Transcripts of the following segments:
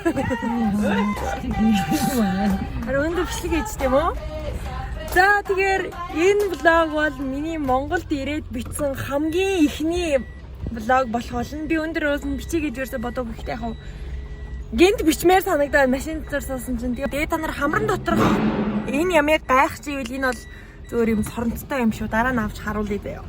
Өндөр бичлэг хийжтэй юм уу? За тэгэхээр энэ влог бол миний Монголд ирээд бичсэн хамгийн ихний влог болох болно. Би өндөр өөсөн бичиж гэж юусэн бодоагүй ихтэй яг гинт бичмээр санагдаад машин дотор суусан чинь тэгээ та нар хамран доторх энэ ямыг гайх чивэл энэ бол зөөр юм соронцтой юм шүү. Дараа нь авч харуулъя заяа.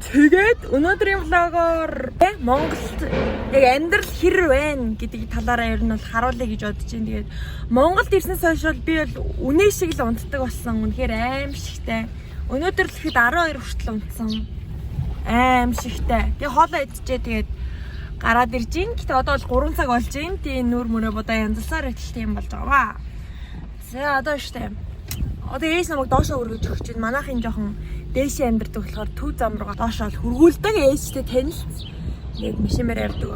Тэгээд өнөөдрийн влогоор Монголд яг амьдрал хэр вэ гэдэг талаараа ер нь бол харуулъя гэж бодож байна. Тэгээд Монголд ирснээс хойш бол би бол үнэ шиг л унтдаг болсон. Үнэхээр аимшигтай. Өнөөдөр л ихэд 12 хүртэл унтсан. Аимшигтай. Тэгээ хоолоо идчихээ тэгээд гараад ирж гин. Гэтэ одоо бол 3 цаг болж гин. Тийм нүр мөрөө бодоо янзлсаар идэлтэй юм болж байгаа. За одоо штэ. Одоо ээж намайг доошоо өргөж өгч байна. Манайхын жоохон дээшээ амьдардаг болохоор төв зам руугаа доошоо хүргүүлдэг ээжтэй танилц. Тэгээд машинаар явдаг.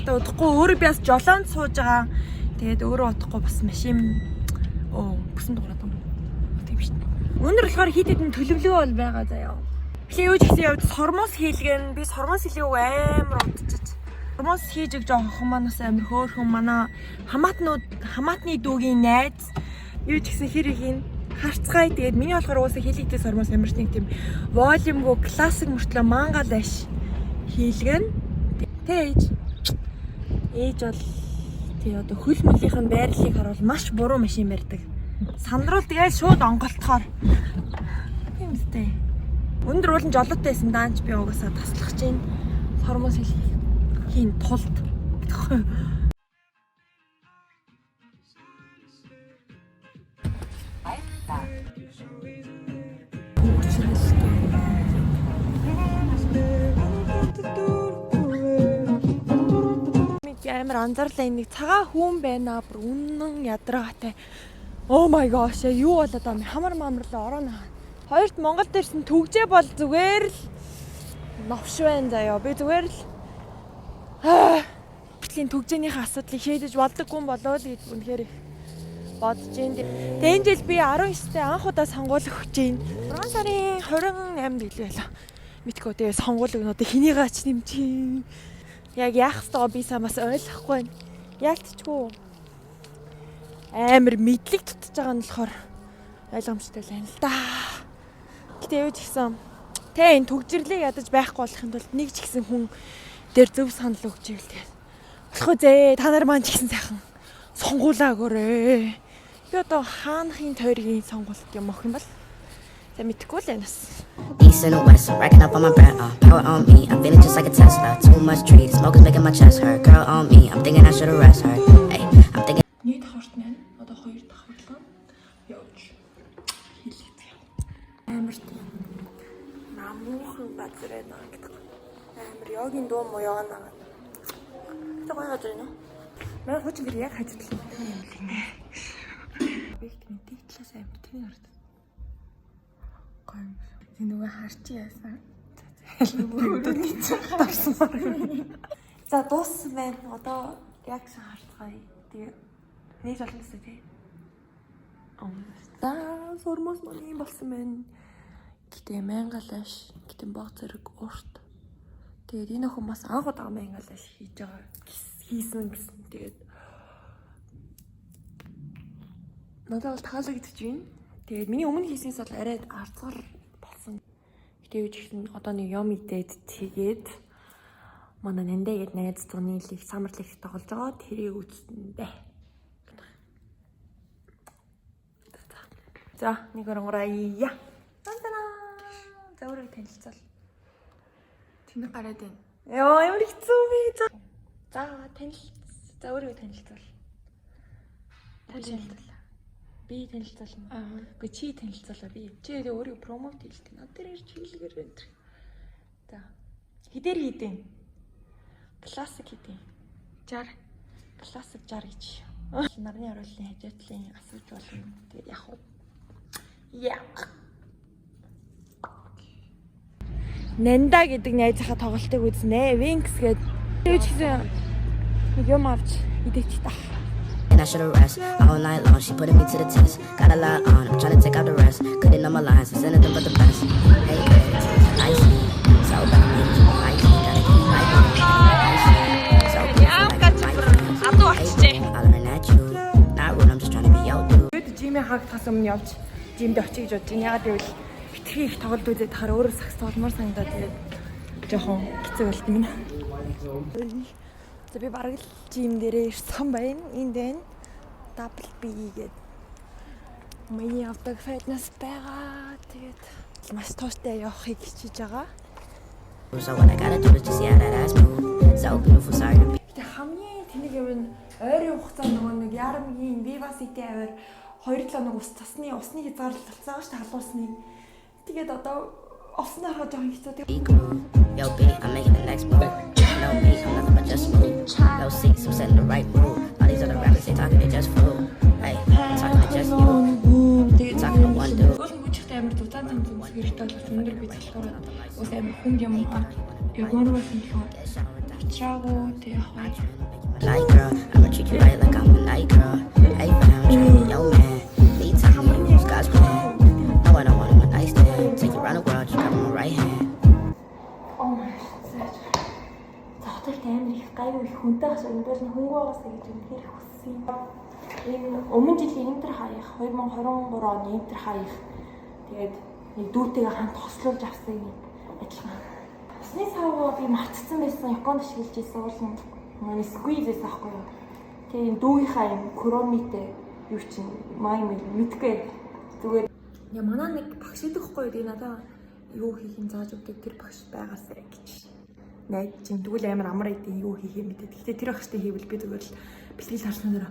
Гэтэ удахгүй өөрөө би бас жолоонд сууж байгаа. Тэгээд өөрөө удахгүй бас машин бүсэн дуурайд юм. Тийм шүү дээ. Өнөр болохоор хит хитэн төлөвлөгөө бол байгаа заяа. Би юу ч гэсэн явд сормос хийлгэн. Би сормос хийлгээг амар удчихж. Сормос хийж өгч байгаа охин манаас амар хөөхөн манай хамаатны дүүгийн найз юу ч гэсэн хэр их юм харцгай. Тэгээд миний болохоор уусаа хийлэгдээ сормос амарч нэг тийм волюмгүй классик мөртлөө мангал аш хийлгэн. Тэ ээж бол тий одоо хөл мөлийнх нь байрлалыг харуул маш буруу машин барьдаг. Сандрал тэгээд шууд онголтохоор юм зүтэй. Өндөр уулын жолоотойсэн даанч би угаасаа таслах чинь сормос хийн тулд. Амар анзаарлаа энэ цагаан хүн байна бүр үнэн ядраатай. Oh my gosh юу болоод байгаа юм хамар маамрлаа ороонаа. Хоёрт Монголд ирсэн төгжээ бол зүгээр л новш байна заяа. Би зүгээр л битгэлийн төгжөөнийхөө асуудлыг шийдэж болдоггүй юм болоо л гэж үнэхээр их бодож байна. Тэгээ энэ жил би 19-т анх удаа сонгуул өгч байна. 3 сарын 28-нд гэлээ байлаа. Мэдгүй тэгээ сонгуул өгнө одоо хэнийгаач нэмчих. Яг яах ёстойгоо би самаас ойлгохгүй байна. Яалтчгүй. Амар мэдлэг тутаж байгаа нь болохоор ойлгомжтой л байна л да. Гэтэ юу ч гэсэн тэ энэ төгжрлийг ядаж байхгүй болохын тулд нэг ч гэсэн хүн дээр зөв санал өгч ивэл тэгээд болохгүй зээ. Та нар маань ч гэсэн сайхан сонгуулаагаарэ. Би одоо хаанхын тойргийн сонгуульд юм ох юм бол за мэдхгүй л байнас. East and west, racking up on my bread, power on me. I'm feeling just like a Tesla. Too much trees, smoke is making my chest hurt. Girl on me, I'm thinking I should arrest her. Hey, I'm thinking. Нийт хорт маань одоо 2 дахь хурлаа явж хийлээ. Амар тийм намуухан газар байна гэдэг. Амар йогийн дуу муу яваа. Тэг гоё газар юм уу? Маа хоч гэр яг хажидлаа. Би тийм тийтлээс амар тийм хард. Тэг нөгөө харчи яасан. За дууссан байна. Одоо яг шаардлагатай. Тэгээ нэг жолоосоо тий. За сормос маань юм болсон байна. Гэтэ мянгалаш, гэтэ баг зэрэг урт. Тэгээд энэ охин бас анх удаа мянгалаш хийж байгаа хийсэн гэсэн. Тэгээд надад бол таалагдчих байна. Тэгээд миний өмнө хийснээс бол арай арцгар болсон. Гэтэ юу ч гэсэн одоо нэг юм идээд тэгээд манай нандаа гээд найз зуны лиг самарлыг тоглож байгаа. Тэрийг үзсэндээ. За нэг оронгорая. Тантана. За өөрөө танилцал. Тэний гараад байна. Яа ямар хэцүү би. За танилцал. За өөрөө танилцал. Би танилцуулна. Гэхдээ чи танилцуулаа би. Чи өөрөө промот хийлдэг. Над дээр ирж хийлгээр байна. За. Хідээр хийдэн. Классик хийдэн. 60. Классик 60 гэж. Нарны оруулалтын хажуудлын асууж болно. Тэгээд яг уу. Яа. Нанда гэдэг найзынхаа тоглолтыг үзнэ. Wings гэдэг. Юу ч гэсэн нэг юм авч идэж та. I should arrest all night long. She putting me to the test. Got a lot on. I'm trying to take out the rest. Couldn't know my lines. It's anything but the best. Hey, I see. So bad. I see. Gotta keep fighting. I see. So good. Like a fight. хаагдахаас өмнө явж жимд очиж бодож байна. Ягаад гэвэл битгий их тоглолт үзээд тахаар өөрөө сакс толмоор санагдаад тэгээд жоохон хэцүү болт юм. За би бараг л жим дээрээ ирсэн байна. Энд байна. Double B гэдэг миний авдаг фитнес байгаа. Тэгээд маш тууштай явахыг хичээж байгаа. So what I gotta do is just see how that ass move. So beautiful, sorry to be. Гэтэ хамгийн тэнэг юм нь ойрын хугацаанд нөгөө нэг Ярамгийн Viva City аваар 2-7 хоног усны хязгаарлалт болсон шүү дээ халуусны. Тэгээд одоо оснороо жоохон хэцүү. Yo, B, I'm making the next move. No beat, I'm nothing but just smooth. No seats, I'm setting the right mood. All these other rappers, they talking, they just fool. Hey, talking to just you. Talking to one dude. Амар дутаад юм зэрэгтэй болж өндөр би залхуураад ус амар хүнд юм аа. Ягмаар байсан болохоор чаагүй тэг хаач. Like girl, I'ma treat you right like I'm a night girl. Hey fam, trying to your man. Me telling you, use God's plan. No, I don't want him a nice day. Take you around the world, just grab my right hand. Oh my god. Захтал амар их гайгүй их хүнтэй хас өндөр нь хөнгөө байгаас гэж үнэхээр их хүссэн юм. Энэ өмнө жилийн Интер хаях 2023 оны Интер хаях тэгээд нэг дүүтэйгээ хамт хослуулж авсан юм адилхан. Усны савгаа би мартцсан байсан Японд ашиглаж ирсэн уулын манай squeeze гэсэн аахгүй юу. Тэгээд дүүгийнхаа юм кромитэй юу чинь май мэдгүй зүгээр. Я манай нэг багш идэхгүй дээ надаа юу хийх юм зааж өгдөг тэр багш байгаасаа гэж. Найд чинь тэгвэл амар амар идэв юу хийх юм мэдээ. Гэхдээ тэр багштай хийвэл би зүгээр л бэлтгэл харснаар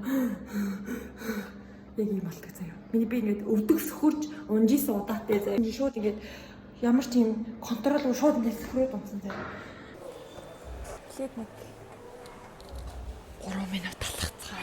яг юм болдог заяа. Миний би ингээд өвдөг сөхөрж унжижсэн удаатай заяа. Шууд ингээд ямар ч юм контролгүй шууд ингээд сөхрөөд унсан заяа. Лээд нэг 3 минут талхацгаа.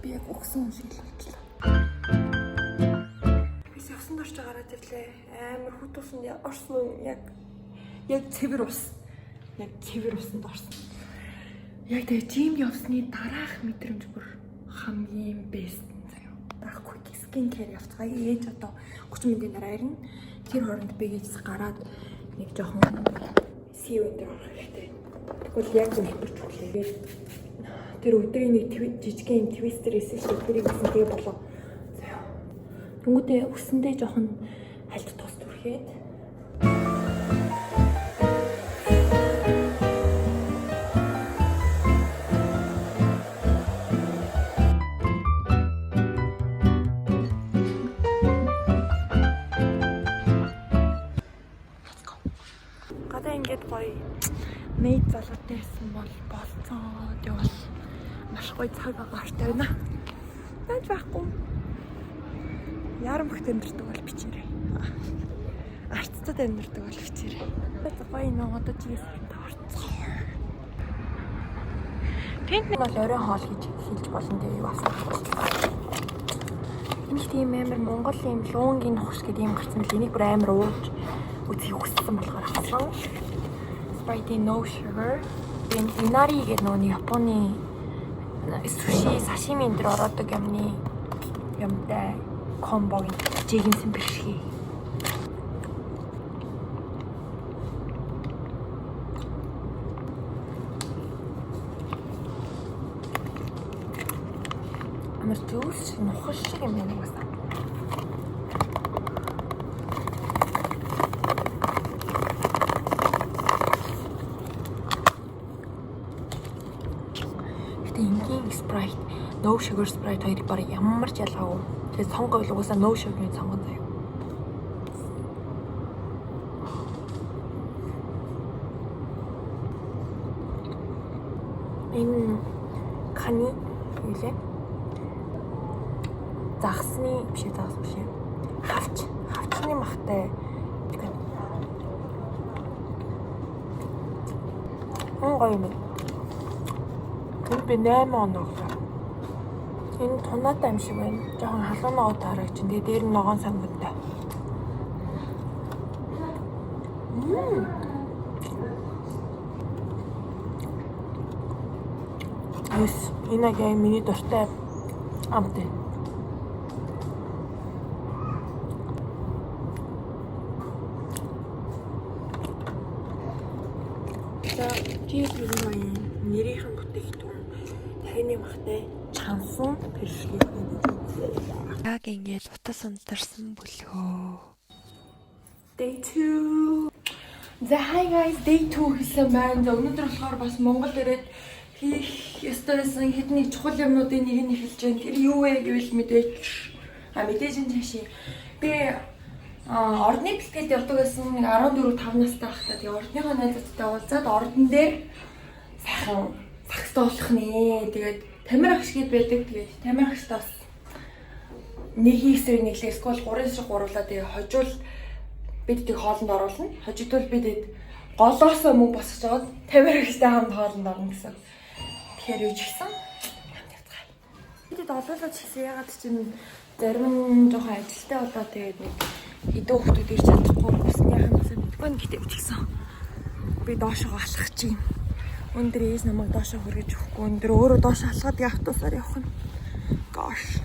Би яг өгсөн юм шиг л болчихлоо. Би явсан дорч гараад ирлээ. Амар хүтүүлсэн орсон яг цэвэр ус. Яг цэвэр усанд орсон. Яг тэгээ жим явсны дараах мэдрэмж бүр хамгийн бест заяа. Дараах quick skin care явцгаа ээж одоо 30 минутын дараа ирнэ. Тэр хооронд бэгээс гараад нэг жоохон сив энэ орох хэрэгтэй. Тэгвэл яг зөв хэмбэрч хүлээ. Тэр өдрийн нэг жижигхэн твистер эсвэл тэрийг гэсэн тэгээ болоо. Заяа. Тэнгүүдээ өсөндөө жоохон хальт тус түрхээд гадаа ингээд гоё мэйд залуутай байсан бол болцоо явал маш гоё цаг агаартай байна. Яаж байхгүй. Ярамхт амьдэрдэг бол бичээрэй. Арцтад амьдэрдэг бол бичээрэй. Гоё нөө одоо чигэс таарцгаа. Тэнд нэг бол орой хоол гэж хэлж болно дээ юу асуух. Энэ тийм амар Монголын луунгийн нухш гэдэг юм гарсан л энийг бүр амар ууж үзье хүссэн болохоор авсан. Sprite no sugar. Энэ инари гэдэг нөө Японы суши, сашими энэ төр ороодог юмтай комбо бичигэнсэн бэрхий. Амар төвс нухал шиг юм байна угаасаа. Гэтэ энгийн Sprite, no sugar Sprite хоёрыг бараг ямар ч ялгаагүй. Тэгээд сонгоо л угаасаа no sugar-ийн сонгоо заяа. Энэ кани юу лээ? Загсны биш ээ. Хавчны махтай. Гоё юм. Тэр би 8 оног. Энэ тунаатай юм шиг байна. Жохон халуун ногоо таарах чинь. Тэгээ дээр нь ногоон сангуудтай. Эс энэ яг миний дуртай амт. Тийм нэрийнхэн бүтээгдэхүүн таны махтай чансан бэрхшээл. Яг ингэж утас унтарсан бөлгөө. Day 2. За hi guys, day 2 хэлсэн байна. Өнөөдөр болохоор бас Монгол ирээд хийх ёстойсэн хэдний чухал юмнуудын нэг нь эхэлж байна. Тэр юу вэ гэвэл мэдээж энэ цаашаа би ордны бэлтгэлд явдаг гэсэн 14-5 настай байхдаа тэгээ ордныхоо найзуудтай уулзаад ордон дээр сайхан сакс тоглох нэ. Тэгээд тамир ах шиг байдаг. Тэгээд тамир ахтай бас нэг хийсрэг нэглээ скол 3 эсрэг гуруулаа тэгээ хожуул бид тийг хоолнд оруулна. Хожигдвол бид голоосоо мөнгө босгож аваад тамир ахтай хамт хоолнд орно гэсэн. Тэгэхээр юу ч гэсэн бид олоолоо ч гэсэн ягаад чинь зарим нь жоохон ажилтай болоо тэгээд нэг хэдэн хүмүүс ирж чадахгүй усныхаа насаа мэдгүй нь гэдэг үчигсэн. Би доошоо алхах чинь. Өндөр ээж намайг доошоо хүргэж өгөхгүй. Өндөр өөрөө доошоо алхаад автобусаар явах нь. Gosh.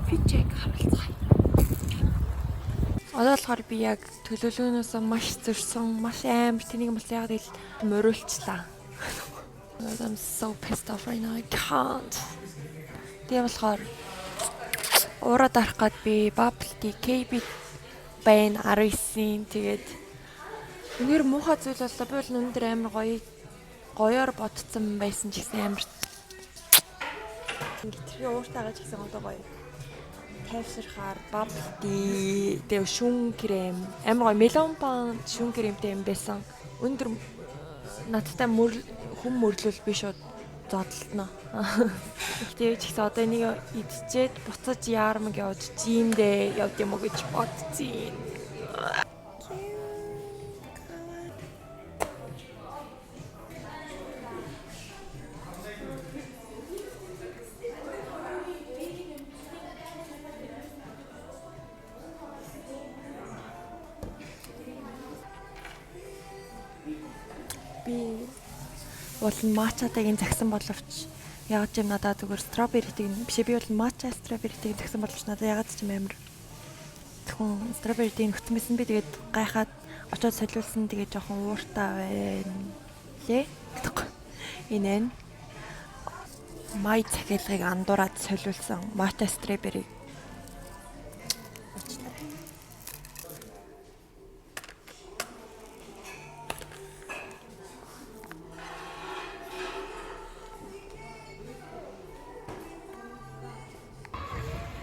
Фичек харилцаа. Одоо болохоор би яг төлөвлөгөөнөөс маш зөрсөн, маш амар тэнийг бас яг л мориулчлаа. I'm so pissed off right now. I can't. Тэгээ болохоор ураа дарах гээд би bubble tea KB байн 19 тэгээд үнээр муухай зүйл боллоо. Би бол өндөр амар гоёор бодсон байсан ч гэсэн амар гитрийн ууртайгаа ч гэсэн одоо гоё тайвширхаар bubble tea тэгээд шүн крем амар гоё мелон пан шүн кремтэй юм байсан. Өндөр надтай хүм мөрлөл би шууд зодлтно. Тэгээд ч гэсэн одоо энийг идчихэд буцаж яармаг явж жиндээ явд юм уу гэж бодчих. Би бол матчатайг загсан боловч яг ч юм надад зүгээр стrawberry-тэй биш би бол матча strawberry-тэй загсан боловч надад яг ч юм амар зөвхөн strawberry-тэй нөхцөн байсан. Би тэгээд гайхаад очоод солиулсан. Тэгээд жоохон ууртай байна лээ. Энэ май цахилгыг андуураад солиулсан матча strawberry.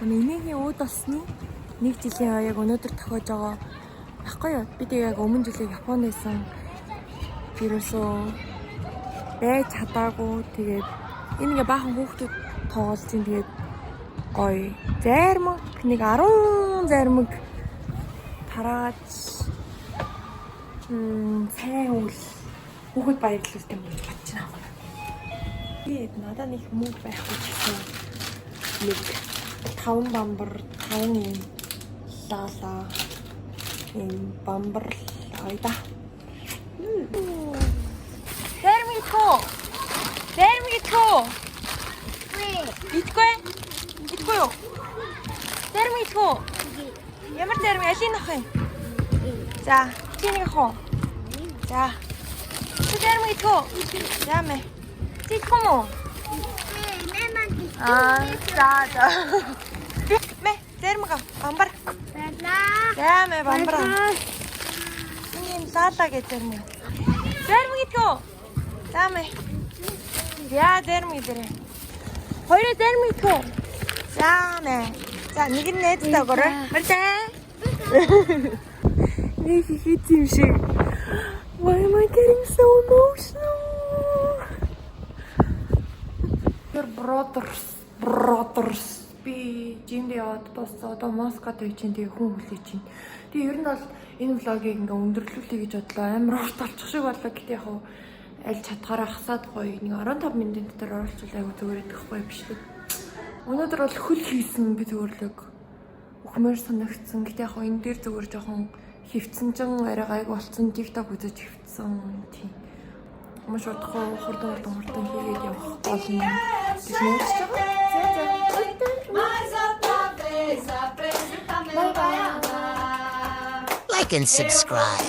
Энэний ууд болсны 1 жилийн яг өнөөдөр тохиож байгаа баггүй юу? Би тэгээ яг өмнө жилийн Японд байсан. Тэрөөсөө байж чадаагүй. Тэгээд энэ ингээ баахан хүүхдүүд тоглолцсон. Тэгээд гоё. Зарим нэг 10 заримг тарааж сайн үл хүүхэд баярлуулсан юм гэж бодож байна. Би надад нэг мөнгө байхгүй ч гэсэн нэг 5 бамбар, 5 юм лала юм бамбар айда. There we go. Идгүй юу? There we go. Ямар дэрмэг алийг авах юм? За, чи нэг авах уу? За. Чи дэрмэг идэх үү? За мэ. Чи идэх юм уу? За. Мэ, дэрмэг ав. Бамбар. За мэ, бамбар. Ийм лаалаа гэж дэрмэг. Дэрмэг идэх үү? За мэ. Яа дэрмэг идэрэ. Хоёроо дэрмэг идэх үү? За мэ. За, нэг нь нээдтэй өгөөрэй. Мөрдөө. Нэг хит юм шиг. Why am I getting so emotional? Brothers. Би жимд яваад бас одоо Москвад байж чинь хүн хүлээж чинь. Тэгээ ер нь бол энэ влогийг ингээ өндөрлүүлэе гэж бодлоо. Амар урт болчих шиг боллоо. Гэтэ яг аль чадхаараа хасаад гоё нэг 15 минутын дотор оруулчихвал айгу зүгээр идэхгүй биш үү? Өнөөдөр бол хөл хийсэн би зөвөрлөг өхмөр санагдсан. Гэтэ яг энэ дээр зүгээр жоохон хөвцөн чин арай гайг болцсон. TikTok үзэж хөвцсөн. Тийм. Маш удахгүй хурдан хийгээд явах болно. Тэгс нэрч Like and subscribe.